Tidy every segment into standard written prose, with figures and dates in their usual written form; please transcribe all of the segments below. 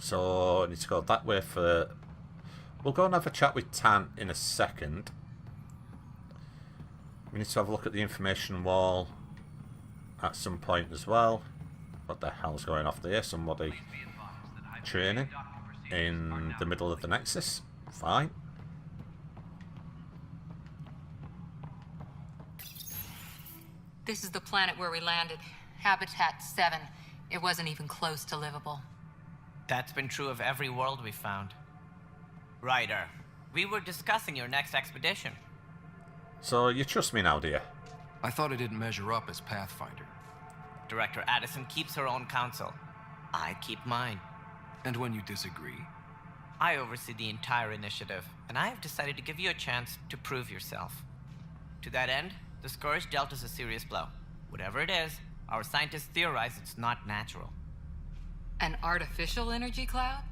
So I need to go that way for... We'll go and have a chat with Tan in a second. We need to have a look at the information wall at some point as well. What the hell's going off there? Somebody training in the middle of the Nexus. Fine. This is the planet where we landed. Habitat 7. It wasn't even close to livable. That's been true of every world we found. Ryder, we were discussing your next expedition. So you trust me now, do you? I thought I didn't measure up as Pathfinder. Director Addison keeps her own counsel. I keep mine. And when you disagree? I oversee the entire initiative, and I have decided to give you a chance to prove yourself. To that end, the Scourge dealt us a serious blow. Whatever it is, our scientists theorize it's not natural. An artificial energy cloud?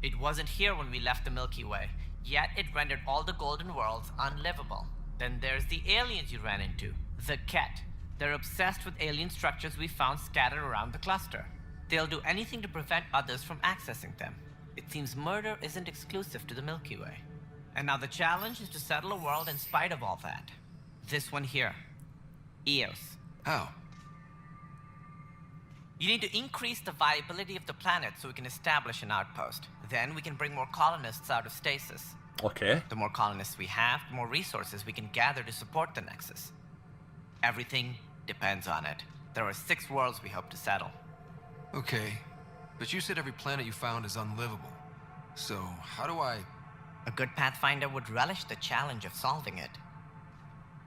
It wasn't here when we left the Milky Way, yet it rendered all the golden worlds unlivable. Then there's the aliens you ran into, the Ket. They're obsessed with alien structures we found scattered around the cluster. They'll do anything to prevent others from accessing them. It seems murder isn't exclusive to the Milky Way. And now the challenge is to settle a world in spite of all that. This one here. Eos. How? You need to increase the viability of the planet so we can establish an outpost. Then we can bring more colonists out of stasis. Okay. The more colonists we have, the more resources we can gather to support the Nexus. Everything depends on it. There are 6 worlds we hope to settle. Okay, but you said every planet you found is unlivable. So, how do I... A good Pathfinder would relish the challenge of solving it.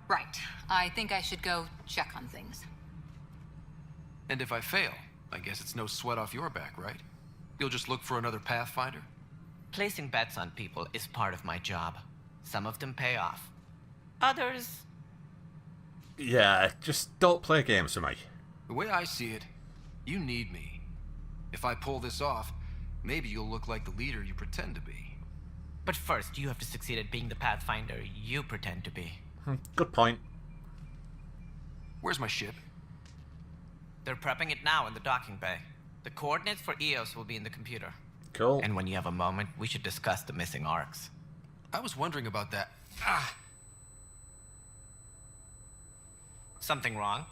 Right. I think I should go check on things. And if I fail, I guess it's no sweat off your back, right? You'll just look for another Pathfinder? Placing bets on people is part of my job. Some of them pay off. Others... Yeah, just don't play games with me. The way I see it, you need me. If I pull this off, maybe you'll look like the leader you pretend to be. But first, you have to succeed at being the Pathfinder you pretend to be. Good point. Where's my ship? They're prepping it now in the docking bay. The coordinates for Eos will be in the computer. Cool. And when you have a moment, we should discuss the missing arcs. I was wondering about that. Ah! Something wrong?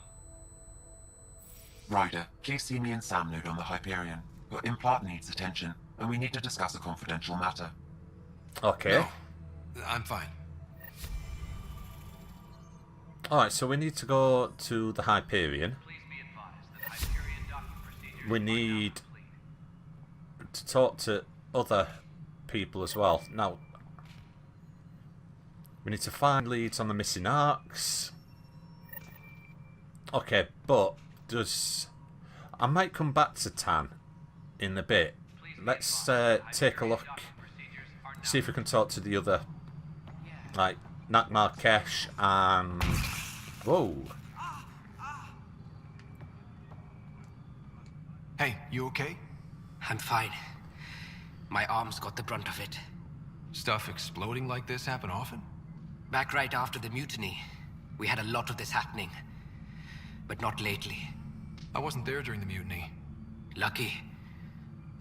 Ryder, please see me and Sam Node on the Hyperion. Your implant needs attention, and we need to discuss a confidential matter. Okay. No, I'm fine. Alright, so we need to go to the Hyperion. We need to talk to other people as well. Now, we need to find leads on the missing arcs. Okay, but does... I might come back to Tan in a bit. Let's take a look. See if we can talk to the other, like, Nak Markesh and... Whoa. Hey, you okay? I'm fine. My arms got the brunt of it. Stuff exploding like this happen often? Back right after the mutiny, we had a lot of this happening. But not lately. I wasn't there during the mutiny. Lucky.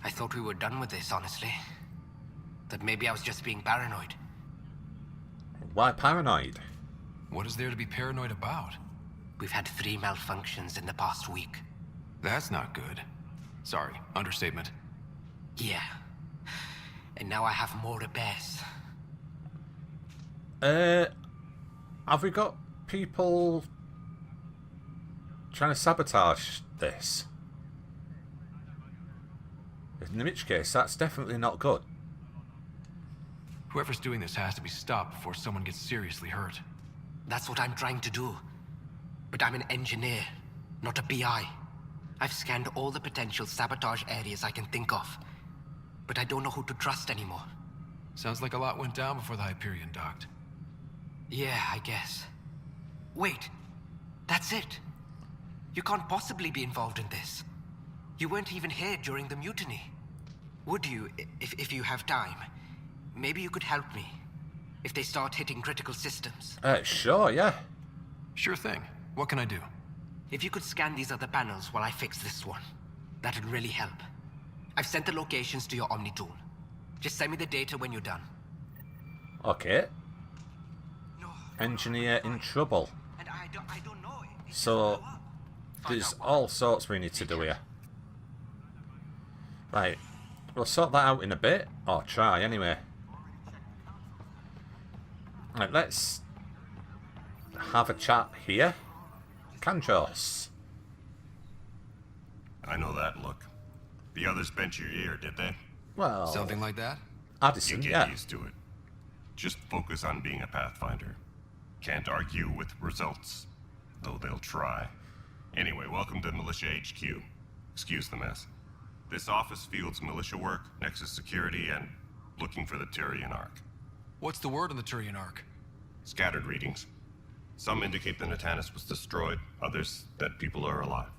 I thought we were done with this, honestly. That maybe I was just being paranoid. Why paranoid? What is there to be paranoid about? We've had 3 malfunctions in the past week. That's not good. Sorry, understatement. Yeah. And now I have more repairs. Have we got people trying to sabotage this? In which case, that's definitely not good. Whoever's doing this has to be stopped before someone gets seriously hurt. That's what I'm trying to do. But I'm an engineer, not a BI. I've scanned all the potential sabotage areas I can think of. But I don't know who to trust anymore. Sounds like a lot went down before the Hyperion docked. Yeah, I guess. Wait, that's it. You can't possibly be involved in this. You weren't even here during the mutiny. Would you, if you have time? Maybe you could help me. If they start hitting critical systems. Sure, yeah. Sure thing. What can I do? If you could scan these other panels while I fix this one, that'd really help. I've sent the locations to your Omni tool. Just send me the data when you're done. Okay. Engineer in trouble. And I don't know. So, there's all sorts we need to do here. Right. We'll sort that out in a bit. Or try, anyway. Right, let's have a chat here. Kandros. I know that look. The others bent your ear, did they? Well, Something like that? You Addison, get yeah. used to it. Just focus on being a Pathfinder. Can't argue with results, though they'll try. Anyway, welcome to Militia HQ. Excuse the mess. This office fields militia work, Nexus security, and looking for the Turian Ark. What's the word on the Turian Ark? Scattered readings. Some indicate the Natanus was destroyed, others that people are alive.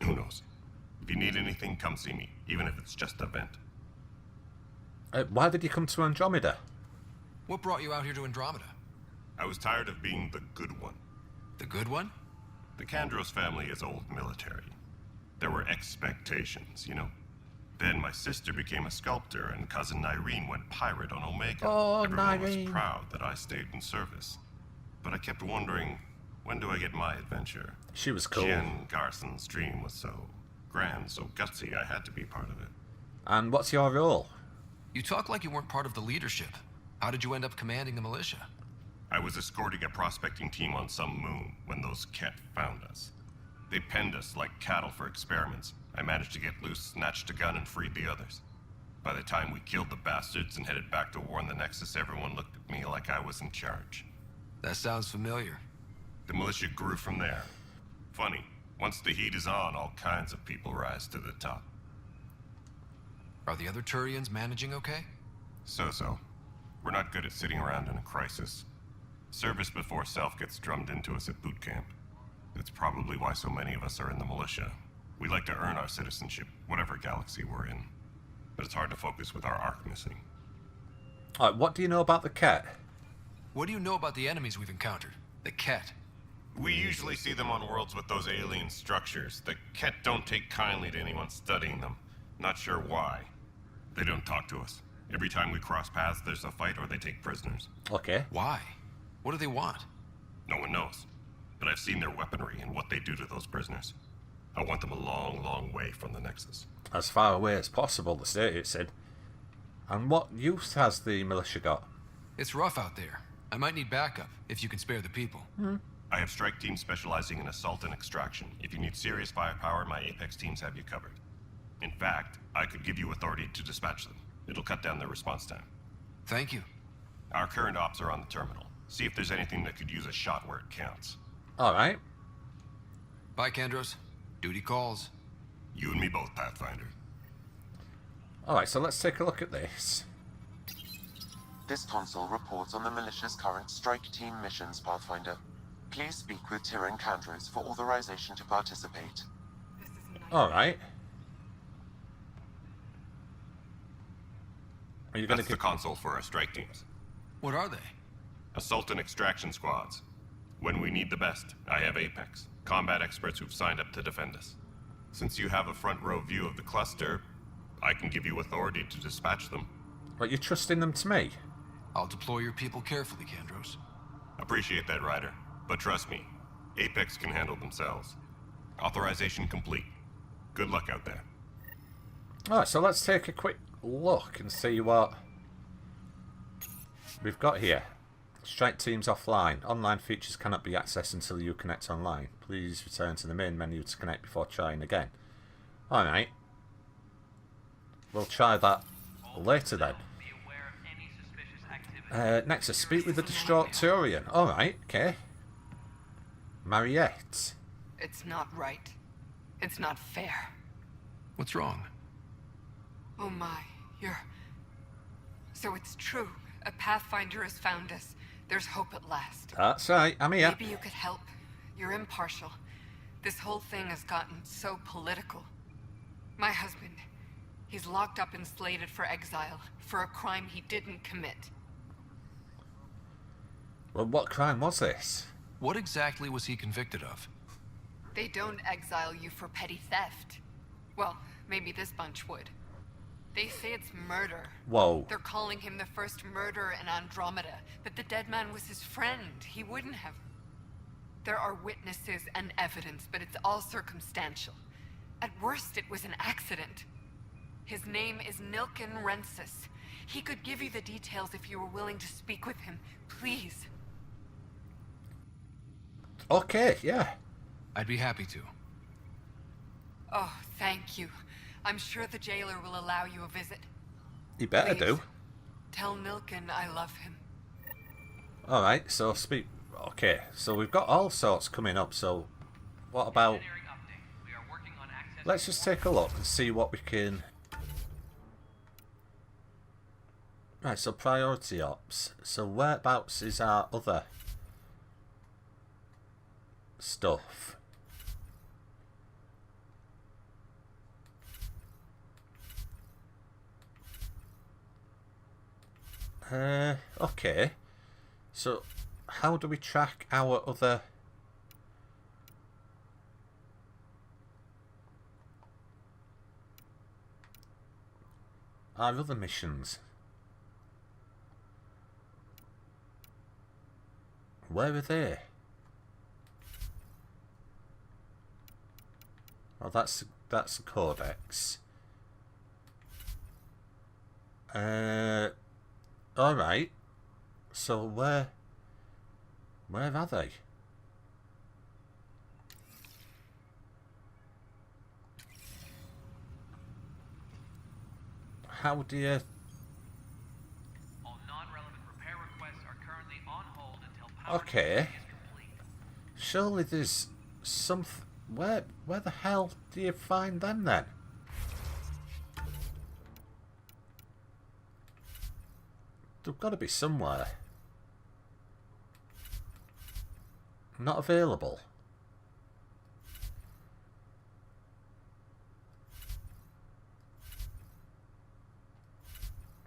Who knows? If you need anything, come see me, even if it's just a vent. Why did you come to Andromeda? What brought you out here to Andromeda? I was tired of being the good one. The good one? The Kandros family is old military. There were expectations, you know? Then my sister became a sculptor, and cousin Nyreen went pirate on Omega. Oh, Everyone Nyreen. was proud that I stayed in service. But I kept wondering, when do I get my adventure? She was cool. Jen Garson's dream was so grand, so gutsy, I had to be part of it. And what's your role? You talk like you weren't part of the leadership. How did you end up commanding the militia? I was escorting a prospecting team on some moon when those Ket found us. They penned us like cattle for experiments. I managed to get loose, snatched a gun, and freed the others. By the time we killed the bastards and headed back to war in the Nexus, everyone looked at me like I was in charge. That sounds familiar. The militia grew from there. Funny, once the heat is on, all kinds of people rise to the top. Are the other Turians managing okay? So-so. We're not good at sitting around in a crisis. Service before self gets drummed into us at boot camp. That's probably why so many of us are in the militia. We like to earn our citizenship, whatever galaxy we're in. But it's hard to focus with our arc missing. What do you know about the Ket? What do you know about the enemies we've encountered? The Ket. We usually see them on worlds with those alien structures. The Ket don't take kindly to anyone studying them. Not sure why. They don't talk to us. Every time we cross paths, there's a fight or they take prisoners. Okay. Why? What do they want? No one knows. But I've seen their weaponry and what they do to those prisoners. I want them a long, long way from the Nexus. As far away as possible, the state said. And what use has the militia got? It's rough out there. I might need backup, if you can spare the people. I have strike teams specializing in assault and extraction. If you need serious firepower, my Apex teams have you covered. In fact, I could give you authority to dispatch them. It'll cut down their response time. Thank you. Our current ops are on the terminal. See if there's anything that could use a shot where it counts. Alright. Bye, Kandros. Duty calls. You and me both, Pathfinder. Alright, so let's take a look at this. This console reports on the militia's current strike team missions, Pathfinder. Please speak with Tyrion Kandros for authorization to participate. Alright. Are you going That's to the console for our strike teams. What are they? Assault and extraction squads. When we need the best, I have Apex. Combat experts who've signed up to defend us. Since you have a front row view of the cluster, I can give you authority to dispatch them. What, you're trusting them to me? I'll deploy your people carefully, Kandros. Appreciate that, Ryder. But trust me, Apex can handle themselves. Authorization complete. Good luck out there. Alright, so let's take a quick look and see what we've got here. Strike teams offline. Online features cannot be accessed until you connect online. Please return to the main menu to connect before trying again. Alright. We'll try that later then. Nexus, speak with the distraught Turian. Alright, okay. Mariette. It's not right. It's not fair. What's wrong? Oh my, So it's true. A Pathfinder has found us. There's hope at last. That's right, I'm here. Maybe you could help. You're impartial. This whole thing has gotten so political. My husband, he's locked up and slated for exile for a crime he didn't commit. Well, what crime was this? What exactly was he convicted of? They don't exile you for petty theft. Well, maybe this bunch would. They say it's murder. Whoa. They're calling him the first murderer in Andromeda, but the dead man was his friend. He wouldn't have. There are witnesses and evidence, but it's all circumstantial. At worst, it was an accident. His name is Nilken Rensis. He could give you the details if you were willing to speak with him. Please. Okay, yeah. I'd be happy to. Oh, thank you. I'm sure the jailer will allow you a visit. You better Please, do. tell Nilken I love him. Alright, so speak... Okay, so we've got all sorts coming up, so... What about... Let's just take a look and see what we can... Right, so priority ops. So whereabouts is our other stuff? Okay. So how do we track our other... Our other missions? Where are they? Well, that's the codex. All right. So where are they? How do you... All non-relevant repair requests are currently on hold until power Okay. is complete. Surely there's some... Where the hell do you find them then? They've got to be somewhere. Not available.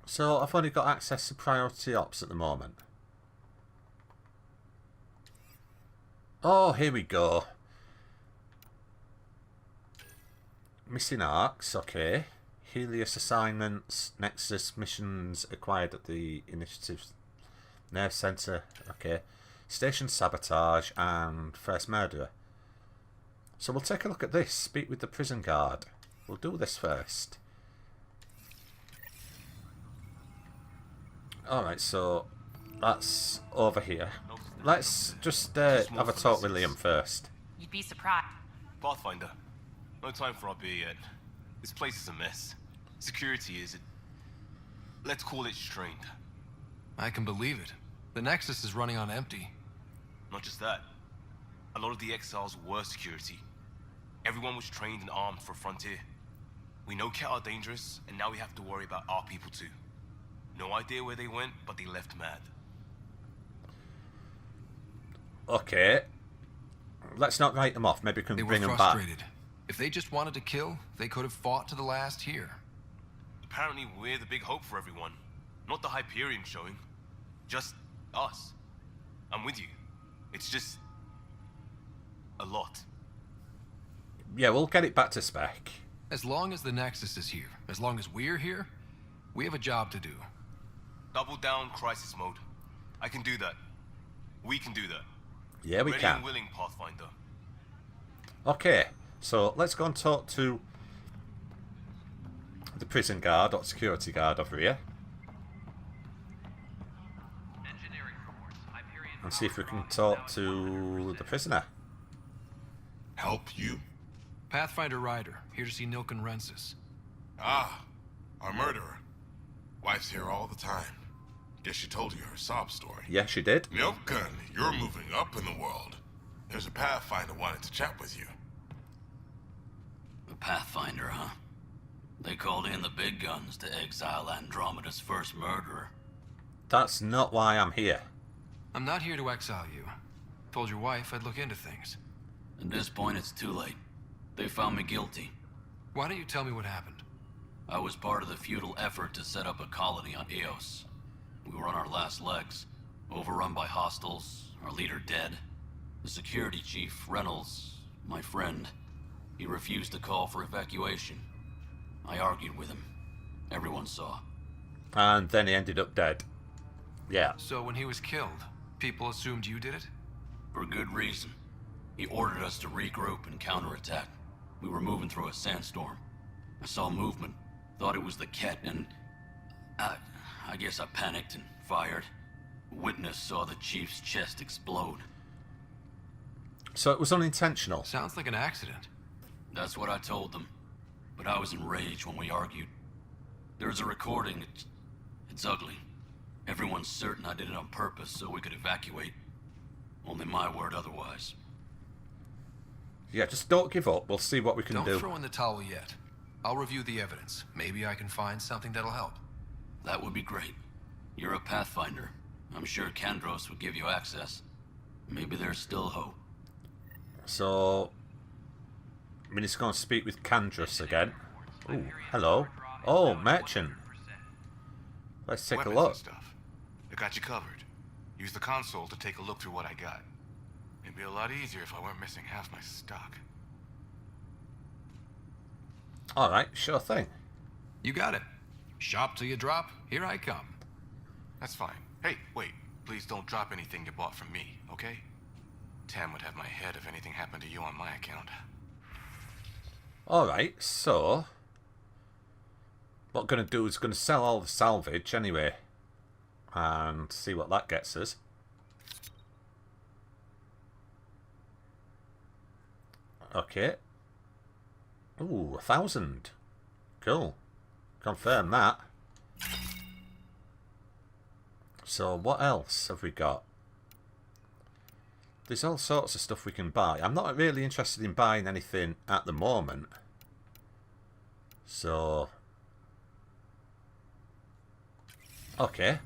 So I've only got access to priority ops at the moment. Oh, here we go. Missing arcs, okay. Helios assignments, Nexus missions acquired at the Initiative's Nerve Center, okay. Station sabotage and first murderer. So we'll take a look at this. Speak with the prison guard. We'll do this first. Alright, so that's over here. Let's just have a talk with Liam first. You'd be surprised. Pathfinder, no time for our beer yet. This place is a mess. Security is... let's call it strained. I can believe it. The Nexus is running on empty. Not just that. A lot of the exiles were security. Everyone was trained and armed for Frontier. We know Ket are dangerous, and now we have to worry about our people too. No idea where they went, but they left mad. Okay. Let's not write them off. Maybe we can They were bring them back. frustrated. If they just wanted to kill, they could have fought to the last here. Apparently we're the big hope for everyone. Not the Hyperion showing. Just us. I'm with you. It's just... a lot. Yeah, we'll get it back to spec. As long as the Nexus is here, as long as we're here, we have a job to do. Double down crisis mode. I can do that. We can do that. Yeah, we Ready can. and willing, Pathfinder. Okay, so let's go and talk to the prison guard or security guard over here Engineering reports. Hyperion and see if we can power talk is now at 100%. to the prisoner. Help you? Pathfinder Ryder, here to see Nilken Rensis. Ah, our murderer. Wife's here all the time. Guess she told you her sob story. Yeah, she did. Nilken, you're moving up in the world. There's a Pathfinder wanting to chat with you. A Pathfinder, huh? They called in the big guns to exile Andromeda's first murderer. That's not why I'm here. I'm not here to exile you. Told your wife I'd look into things. At this point, it's too late. They found me guilty. Why don't you tell me what happened? I was part of the futile effort to set up a colony on Eos. We were on our last legs, overrun by hostiles, our leader dead. The security chief, Reynolds, my friend, he refused to call for evacuation. I argued with him. Everyone saw. And then he ended up dead. Yeah. So when he was killed, people assumed you did it? For good reason. He ordered us to regroup and counterattack. We were moving through a sandstorm. I saw movement, thought it was the Ket, and I guess I panicked and fired. Witness saw the chief's chest explode. So it was unintentional. Sounds like an accident. That's what I told them. But I was enraged when we argued. There's a recording. It's ugly. Everyone's certain I did it on purpose so we could evacuate. Only my word otherwise. Yeah, just don't give up. We'll see what we can do. Don't throw in the towel yet. I'll review the evidence. Maybe I can find something that'll help. That would be great. You're a Pathfinder. I'm sure Kandros would give you access. Maybe there's still hope. So, I mean, he's going to speak with Kandros again. Ooh, hello. Oh, merchant. Let's take a look. And stuff. I got you covered. Use the console to take a look through what I got. It'd be a lot easier if I weren't missing half my stock. Alright, sure thing. You got it. Shop till you drop. Here I come. That's fine. Hey, wait. Please don't drop anything you bought from me, okay? Tam would have my head if anything happened to you on my account. Alright, so what I'm going to do is going to sell all the salvage anyway and see what that gets us. Okay. Ooh, 1,000. Cool. Confirm that. So what else have we got? There's all sorts of stuff we can buy. I'm not really interested in buying anything at the moment. So okay.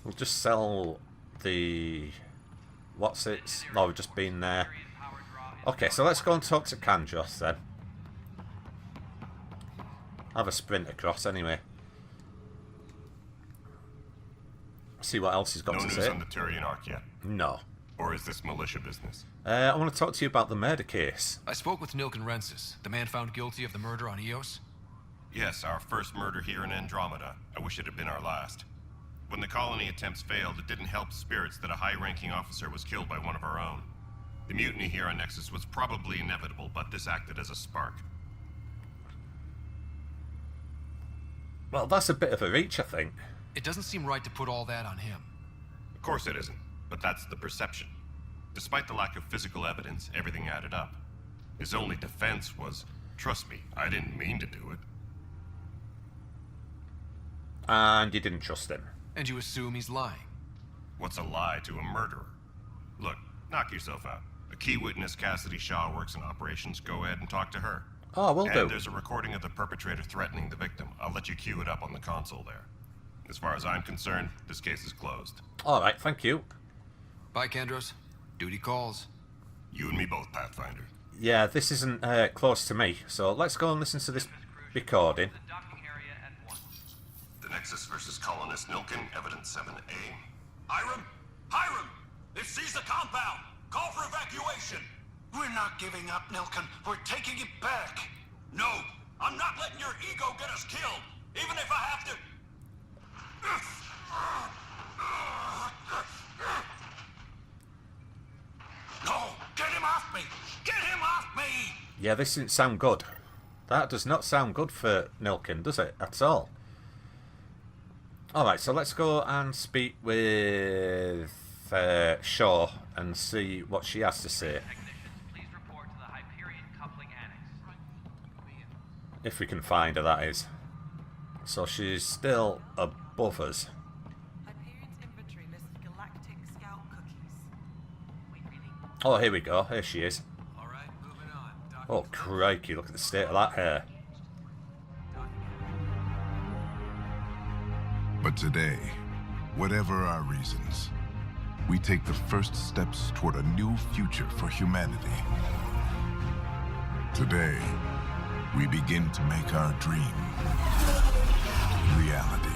We'll just sell the... What's it? No, we've just been there. Okay, so let's go and talk to Kandros then. Have a sprint across anyway. See what else he's got to say. No news on the Turian Ark yet? No. Or is this militia business? I want to talk to you about the murder case. I spoke with Nilken Rensis, the man found guilty of the murder on Eos. Yes, our first murder here in Andromeda. I wish it had been our last. When the colony attempts failed, it didn't help spirits that a high-ranking officer was killed by one of our own. The mutiny here on Nexus was probably inevitable, but this acted as a spark. Well, that's a bit of a reach, I think. It doesn't seem right to put all that on him. Of course it isn't, but that's the perception. Despite the lack of physical evidence, everything added up. His only defense was, trust me, I didn't mean to do it. And you didn't trust him. And you assume he's lying. What's a lie to a murderer? Look, knock yourself out. A key witness, Cassidy Shaw, works in operations. Go ahead and talk to her. Oh, will do. And there's a recording of the perpetrator threatening the victim. I'll let you cue it up on the console there. As far as I'm concerned, this case is closed. Alright, thank you. Bye, Kandros. Duty calls. You and me both, Pathfinder. Yeah, this isn't close to me, so let's go and listen to this recording. The Nexus versus colonist Nilken, evidence 7A. Hiram! Hiram! They've seized the compound! Call for evacuation! We're not giving up, Nilken. We're taking it back. No! I'm not letting your ego get us killed! Even if I have to... No! Get him off me! Get him off me! Yeah, this didn't sound good. That does not sound good for Nilken, does it? At all. Alright, so let's go and speak with Shaw and see what she has to say. If we can find her, that is. So she's still above us. Oh, here we go. Here she is. Oh, crikey, look at the state of that hair. But today, whatever our reasons, we take the first steps toward a new future for humanity. Today, we begin to make our dream reality.